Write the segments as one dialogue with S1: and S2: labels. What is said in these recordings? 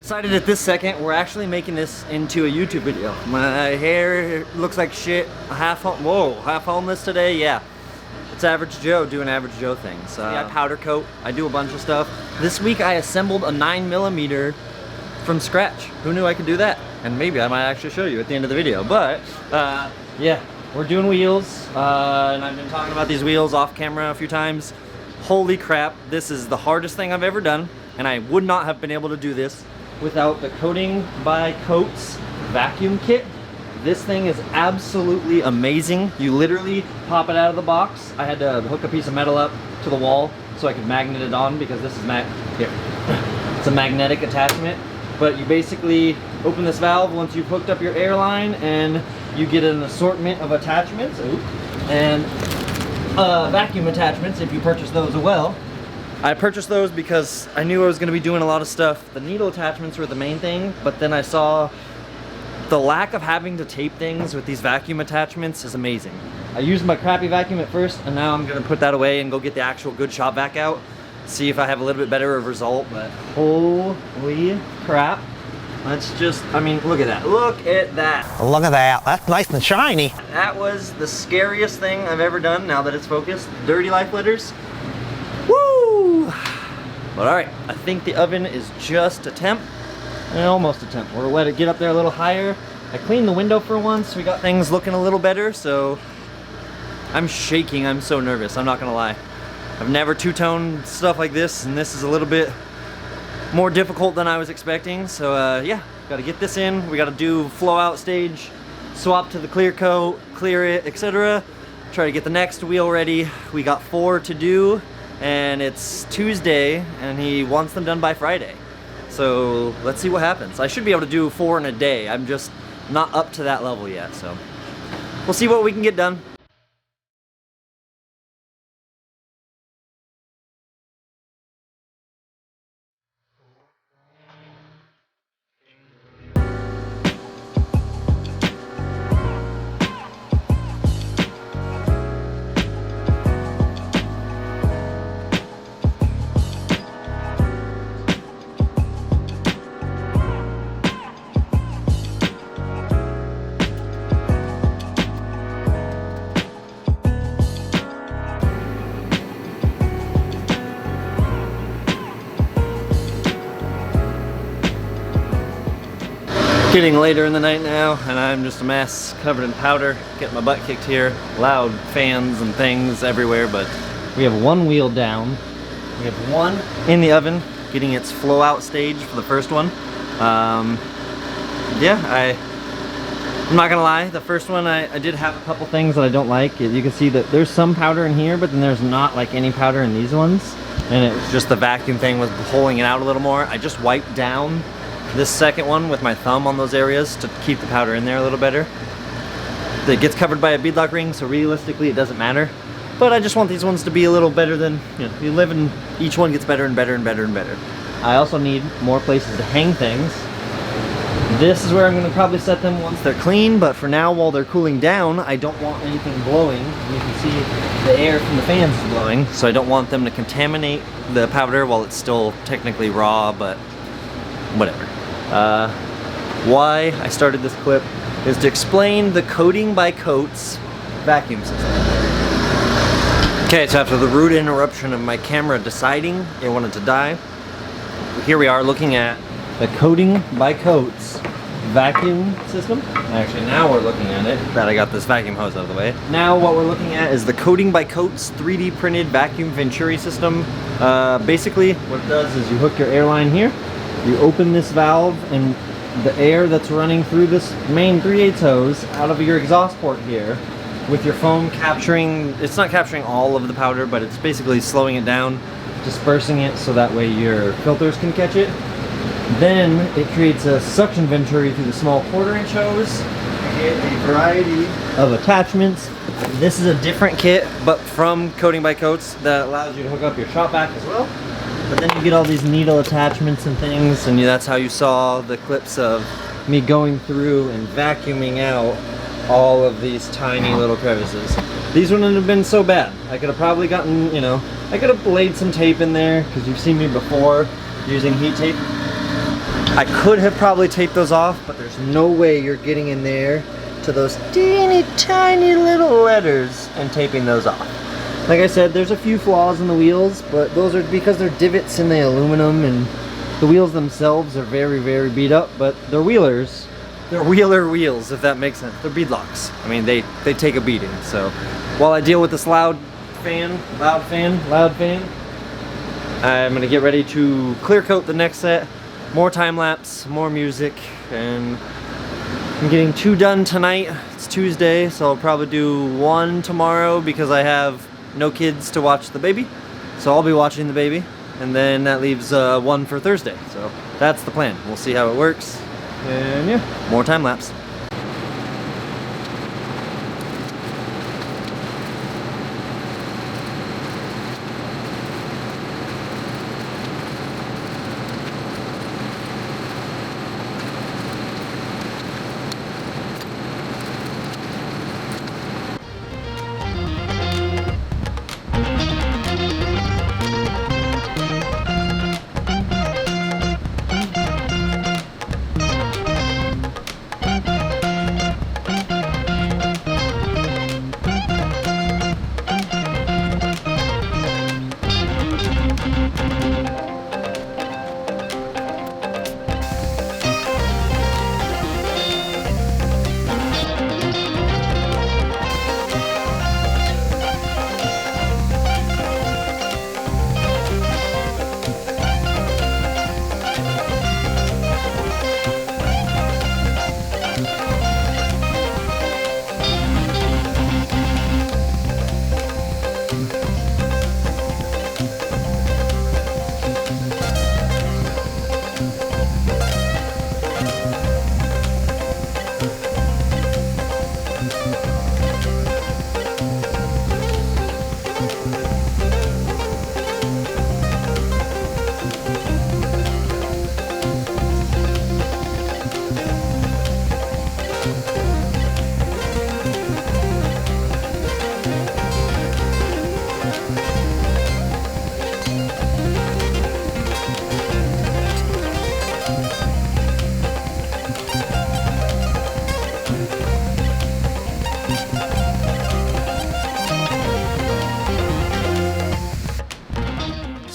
S1: Decided at this second we're actually making this into a YouTube video. My hair looks like shit. Half homeless today. Yeah, it's Average Joe doing Average Joe things. I powder coat. I do a bunch of stuff. This week I assembled a 9mm from scratch. Who knew I could do that? And maybe I might actually show you at the end of the video. But yeah, we're doing wheels, and I've been talking about these wheels off camera a few times. Holy crap! This is the hardest thing I've ever done, and I would not have been able to do this without the Coating by Coats vacuum kit. This thing is absolutely amazing. You literally pop it out of the box. I had to hook a piece of metal up to the wall so I could magnet it on because this is it's a magnetic attachment. But you basically open this valve once you've hooked up your airline, and you get an assortment of attachments and vacuum attachments if you purchase those as well. I purchased those because I knew I was going to be doing a lot of stuff. The needle attachments were the main thing, but then I saw the lack of having to tape things with these vacuum attachments is amazing. I used my crappy vacuum at first, and now I'm going to put that away and go get the actual good shop vac out, see if I have a little bit better of a result. But holy crap. Let's just, I mean, look at that. Look at that.
S2: Look at that. That's nice and shiny.
S1: That was the scariest thing I've ever done now that it's focused. Dirty life letters. Woo! But alright, I think the oven is just a temp. Almost a temp. We'll let it get up there a little higher. I cleaned the window for once. We got things looking a little better, so I'm shaking. I'm so nervous. I'm not gonna lie. I've never two-toned stuff like this, and this is a little bit more difficult than I was expecting. So yeah, gotta get this in. We gotta do flow out stage, swap to the clear coat, clear it, etc. Try to get the next wheel ready. We got 4 to do, and it's Tuesday, and he wants them done by Friday. So let's see what happens. I should be able to do 4 in a day. I'm just not up to that level yet, so we'll see what we can get done. Getting later in the night now, and I'm just a mess, covered in powder, getting my butt kicked here. Loud fans and things everywhere, but we have one wheel down. We have one in the oven, getting its flow out stage for the first one. Yeah, I'm not gonna lie, the first one I did have a couple things that I don't like. You can see that there's some powder in here, but then there's not like any powder in these ones. And it was just the vacuum thing was pulling it out a little more. I just wiped down this second one with my thumb on those areas to keep the powder in there a little better. It gets covered by a beadlock ring, so realistically it doesn't matter. But I just want these ones to be a little better than, you know, you live and each one gets better and better and better and better. I also need more places to hang things. This is where I'm going to probably set them once they're clean, but for now, while they're cooling down, I don't want anything blowing. You can see the air from the fans is blowing, so I don't want them to contaminate the powder while it's still technically raw, but whatever. Why I started this clip is to explain the Coating by Coats vacuum system. Okay, so after the rude interruption of my camera deciding it wanted to die, here we are looking at the Coating by Coats vacuum system. Actually, now we're looking at it, that I got this vacuum hose out of the way. Now what we're looking at is the Coating by Coats 3D printed vacuum venturi system. Basically, what it does is you hook your airline here, you open this valve, and the air that's running through this main 3/8 hose out of your exhaust port here, with your foam capturing, it's not capturing all of the powder, but it's basically slowing it down, dispersing it so that way your filters can catch it. Then it creates a suction venturi through the small 1/4" hose. You get a variety of attachments This is a different kit, but from Coating by Coats, that allows you to hook up your shop vac as well. But then you get all these needle attachments and things, and that's how you saw the clips of me going through and vacuuming out all of these tiny little crevices. These wouldn't have been so bad. I could have probably gotten, you know, I could have laid some tape in there, because you've seen me before using heat tape. I could have probably taped those off, but there's no way you're getting in there to those teeny tiny little letters and taping those off. Like I said, there's a few flaws in the wheels, but those are because they're divots in the aluminum, and the wheels themselves are very, very beat up, but they're wheelers. They're wheeler wheels, if that makes sense. They're beadlocks. I mean, they take a beating. So while I deal with this loud fan, I'm gonna get ready to clear coat the next set. More time lapse, more music, and I'm getting 2 done tonight. It's Tuesday, so I'll probably do 1 tomorrow because I have no kids to watch the baby. So I'll be watching the baby, and then that leaves 1 for Thursday. So that's the plan. We'll see how it works. And yeah, more time lapse.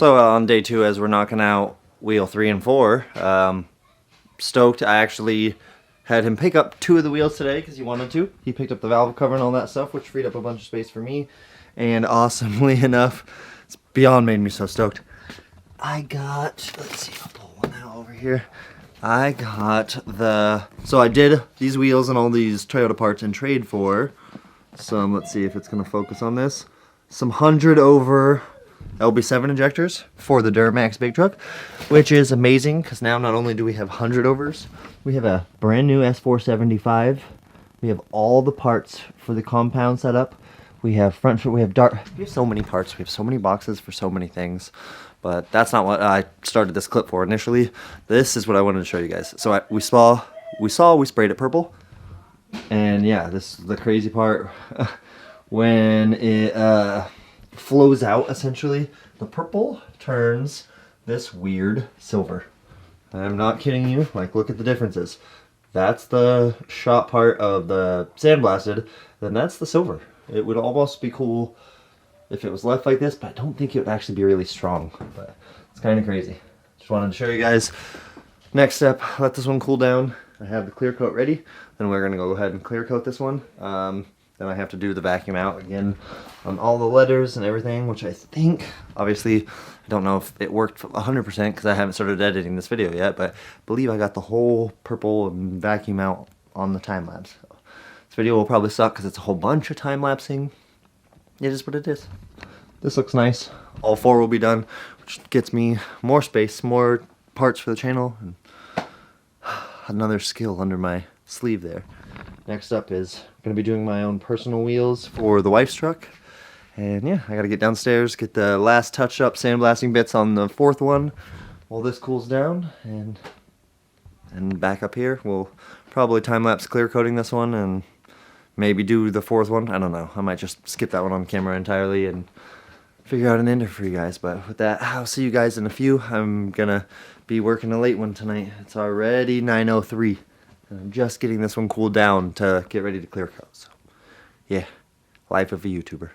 S1: So on day 2, as we're knocking out wheel 3 and 4, stoked. I actually had him pick up 2 of the wheels today because he wanted to. He picked up the valve cover and all that stuff, which freed up a bunch of space for me. And awesomely enough, it's beyond made me so stoked. I got, let's see, I'll pull one out over here. I got so I did these wheels and all these Toyota parts in trade for some, let's see if it's going to focus on this, some 100 over LB7 injectors for the Duramax big truck, which is amazing because now not only do we have 100 overs, we have a brand new S475. We have all the parts for the compound setup. We have front, we have so many parts. We have so many boxes for so many things, but that's not what I started this clip for initially. This is what I wanted to show you guys. So we sprayed it purple, and yeah, this is the crazy part. When it flows out, essentially, the purple turns this weird silver. I'm not kidding you. Like, look at the differences. That's the shot part of the sandblasted, then that's the silver. It would almost be cool if it was left like this, but I don't think it would actually be really strong. But it's kind of crazy. Just wanted to show you guys. Next step, let this one cool down. I have the clear coat ready. Then we're going to go ahead and clear coat this one. Then I have to do the vacuum out again on all the letters and everything, which I think, obviously, I don't know if it worked 100% because I haven't started editing this video yet, but I believe I got the whole purple and vacuum out on the time lapse. So this video will probably suck because it's a whole bunch of time lapsing. It is what it is. This looks nice. All 4 will be done, which gets me more space, more parts for the channel, and another skill under my sleeve there. Next up is going to be doing my own personal wheels for the wife's truck. And yeah, I got to get downstairs, get the last touch-up sandblasting bits on the 4th one while this cools down. And back up here, we'll probably time-lapse clear coating this one and maybe do the 4th one. I don't know. I might just skip that one on camera entirely and figure out an ender for you guys. But with that, I'll see you guys in a few. I'm going to be working a late one tonight. It's already 9:03. I'm just getting this one cooled down to get ready to clear coat. So, yeah, life of a YouTuber.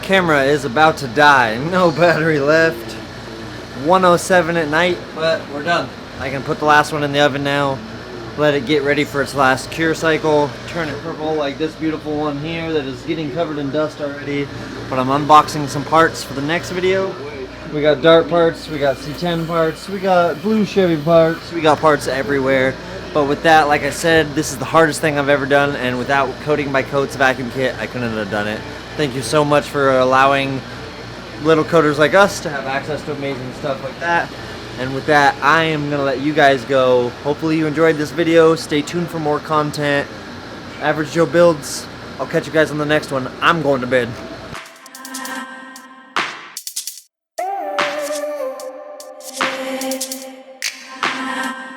S1: Camera is about to die. No battery left. 1:07 at night, but we're done. I can put the last one in the oven now. Let it get ready for its last cure cycle. Turn it purple like this beautiful one here that is getting covered in dust already. But I'm unboxing some parts for the next video. We got Dart parts, we got C10 parts, we got blue Chevy parts, we got parts everywhere. But with that, like I said, this is the hardest thing I've ever done, and without Coating by Coats vacuum kit, I couldn't have done it. Thank you so much for allowing little coaters like us to have access to amazing stuff like that. And with that, I am gonna let you guys go. Hopefully you enjoyed this video. Stay tuned for more content. Average Joe Builds. I'll catch you guys on the next one. I'm going to bed.